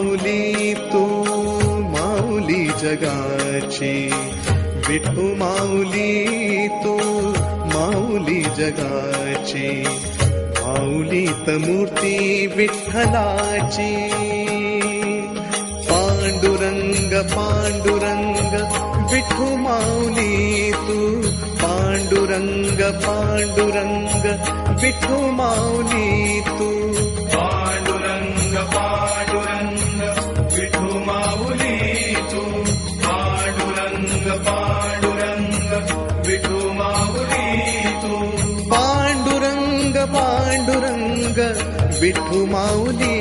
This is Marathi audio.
माऊली तू माऊली जगाची, विठू माऊली तू माऊली जगाची, माऊलीत मूर्ती विठ्ठलाची. पांडुरंग पांडुरंग विठू माऊली तू, पांडुरंग पांडुरंग विठू माऊली तू. पांडुरंग पांडुरंग विठू माऊली तू, पांडुरंग पांडुरंग विठू माऊली तू. पांडुरंग पांडुरंग विठू माऊली